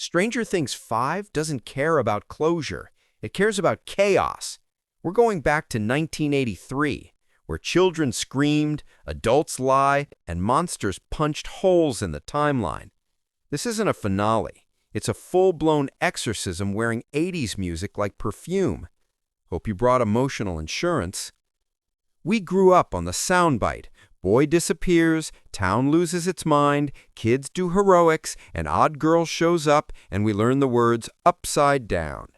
Stranger Things 5 doesn't care about closure. It cares about chaos. We're going back to 1983, where children screamed, adults lie, and monsters punched holes in the timeline. This isn't a finale. It's a full-blown exorcism wearing 80s music like perfume. Hope you brought emotional insurance. We grew up on the soundbite. Boy disappears, town loses its mind, kids do heroics, an odd girl shows up, and we learn the words upside down.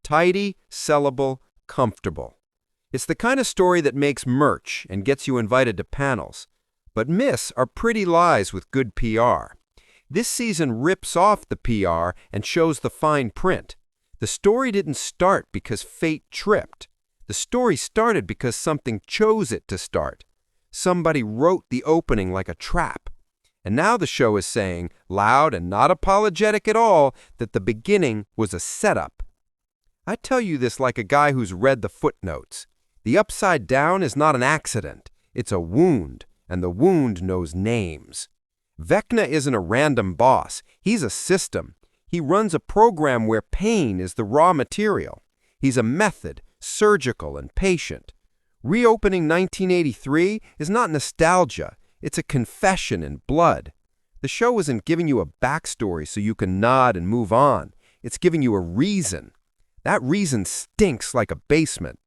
Tidy, sellable, comfortable. It's the kind of story that makes merch and gets you invited to panels. But myths are pretty lies with good PR. This season rips off the PR and shows the fine print. The story didn't start because fate tripped. The story started because something chose it to start. Somebody wrote the opening like a trap. And now the show is saying, loud and not apologetic at all, that the beginning was a setup. I tell you this like a guy who's read the footnotes. The upside down is not an accident. It's a wound, and the wound knows names. Vecna isn't a random boss. He's a system. He runs a program where pain is the raw material. He's a method, surgical and patient. Reopening 1983 is not nostalgia. It's a confession in blood. The show isn't giving you a backstory so you can nod and move on. It's giving you a reason. That reason stinks like a basement.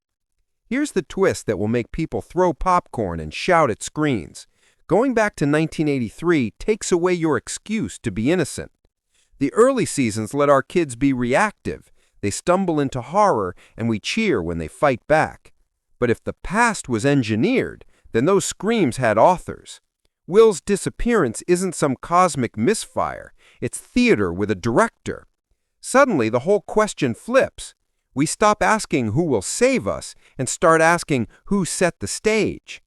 Here's the twist that will make people throw popcorn and shout at screens. Going back to 1983 takes away your excuse to be innocent. The early seasons let our kids be reactive. They stumble into horror, and we cheer when they fight back. But if the past was engineered, then those screams had authors. Will's disappearance isn't some cosmic misfire. It's theater with a director. Suddenly, the whole question flips. We stop asking who will save us and start asking who set the stage.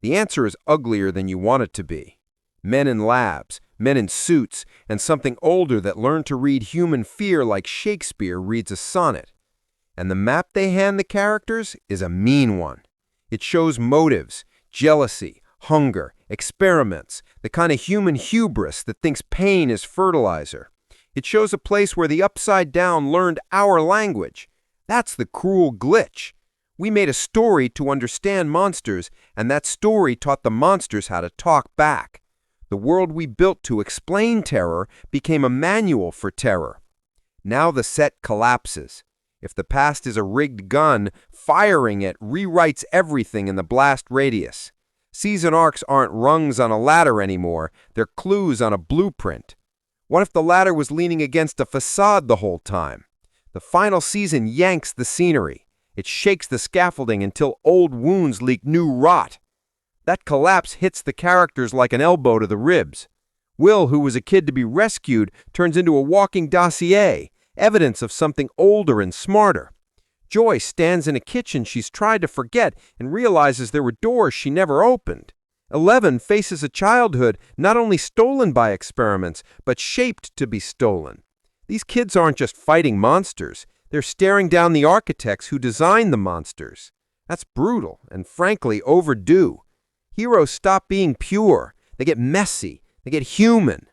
The answer is uglier than you want it to be. Men in labs, men in suits, and something older that learned to read human fear like Shakespeare reads a sonnet. And the map they hand the characters is a mean one. It shows motives, jealousy, hunger, experiments, the kind of human hubris that thinks pain is fertilizer. It shows a place where the upside down learned our language. That's the cruel glitch. We made a story to understand monsters, and that story taught the monsters how to talk back. The world we built to explain terror became a manual for terror. Now the set collapses. If the past is a rigged gun, firing it rewrites everything in the blast radius. Season arcs aren't rungs on a ladder anymore, they're clues on a blueprint. What if the ladder was leaning against a facade the whole time? The final season yanks the scenery. It shakes the scaffolding until old wounds leak new rot. That collapse hits the characters like an elbow to the ribs. Will, who was a kid to be rescued, turns into a walking dossier. Evidence of something older and smarter. Joy stands in a kitchen she's tried to forget and realizes there were doors she never opened. 11 faces a childhood not only stolen by experiments, but shaped to be stolen. These kids aren't just fighting monsters. They're staring down the architects who designed the monsters. That's brutal and frankly overdue. Heroes stop being pure. They get messy. They get human.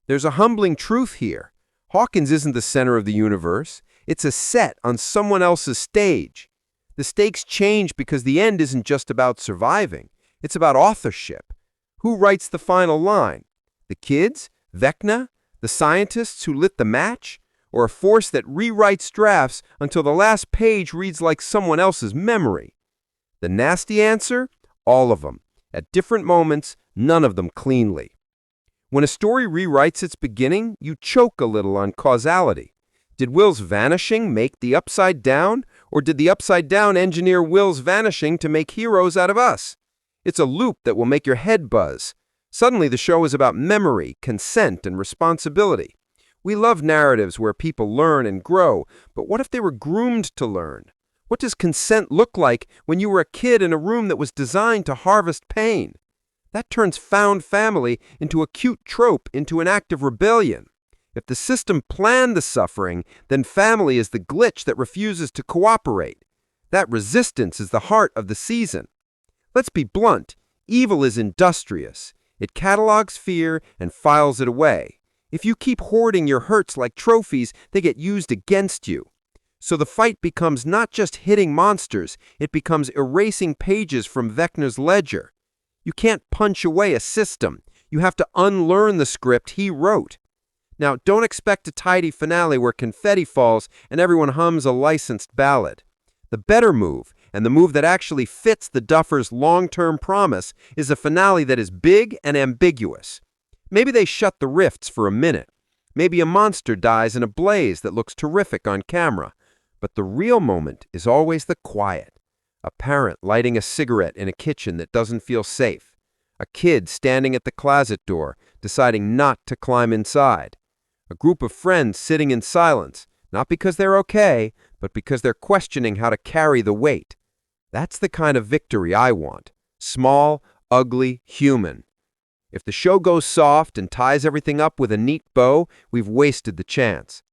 There's a humbling truth here. Hawkins isn't the center of the universe. It's a set on someone else's stage. The stakes change because the end isn't just about surviving. It's about authorship. Who writes the final line? The kids? Vecna? The scientists who lit the match? Or a force that rewrites drafts until the last page reads like someone else's memory? The nasty answer? All of them. At different moments, none of them cleanly. When a story rewrites its beginning, you choke a little on causality. Did Will's vanishing make the upside down, or did the upside down engineer Will's vanishing to make heroes out of us? It's a loop that will make your head buzz. Suddenly the show is about memory, consent, and responsibility. We love narratives where people learn and grow, but what if they were groomed to learn? What does consent look like when you were a kid in a room that was designed to harvest pain? That turns found family into a cute trope, into an act of rebellion. If the system planned the suffering, then family is the glitch that refuses to cooperate. That resistance is the heart of the season. Let's be blunt. Evil is industrious. It catalogs fear and files it away. If you keep hoarding your hurts like trophies, they get used against you. So the fight becomes not just hitting monsters, it becomes erasing pages from Vecna's ledger. You can't punch away a system. You have to unlearn the script he wrote. Now, don't expect a tidy finale where confetti falls and everyone hums a licensed ballad. The better move, and the move that actually fits the Duffers' long-term promise, is a finale that is big and ambiguous. Maybe they shut the rifts for a minute. Maybe a monster dies in a blaze that looks terrific on camera. But the real moment is always the quiet. A parent lighting a cigarette in a kitchen that doesn't feel safe. A kid standing at the closet door, deciding not to climb inside. A group of friends sitting in silence, not because they're okay, but because they're questioning how to carry the weight. That's the kind of victory I want. Small, ugly, human. If the show goes soft and ties everything up with a neat bow, we've wasted the chance.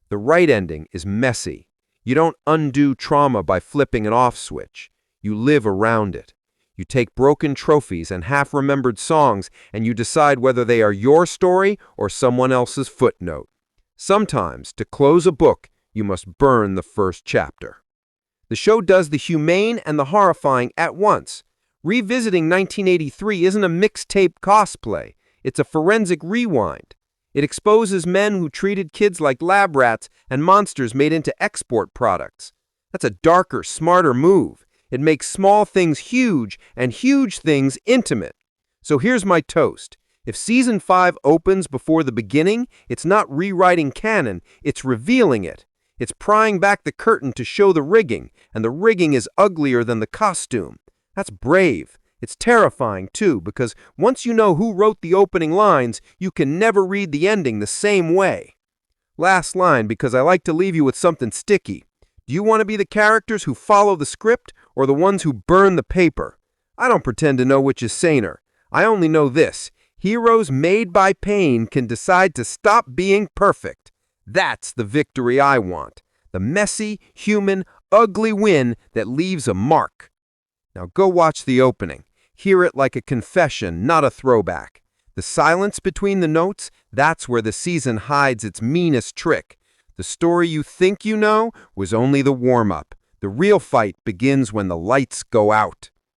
The right ending is messy. You don't undo trauma by flipping an off switch. You live around it. You take broken trophies and half-remembered songs and you decide whether they are your story or someone else's footnote. Sometimes, to close a book, you must burn the first chapter. The show does the humane and the horrifying at once. Revisiting 1983 isn't a mixtape cosplay. It's a forensic rewind. It exposes men who treated kids like lab rats and monsters made into export products. That's a darker, smarter move. It makes small things huge and huge things intimate. So here's my toast. If Season 5 opens before the beginning, it's not rewriting canon, it's revealing it. It's prying back the curtain to show the rigging, and the rigging is uglier than the costume. That's brave. It's terrifying, too, because once you know who wrote the opening lines, you can never read the ending the same way. Last line, because I like to leave you with something sticky. Do you want to be the characters who follow the script or the ones who burn the paper? I don't pretend to know which is saner. I only know this. Heroes made by pain can decide to stop being perfect. That's the victory I want. The messy, human, ugly win that leaves a mark. Now go watch the opening. Hear it like a confession, not a throwback. The silence between the notes, that's where the season hides its meanest trick. The story you think you know was only the warm-up. The real fight begins when the lights go out.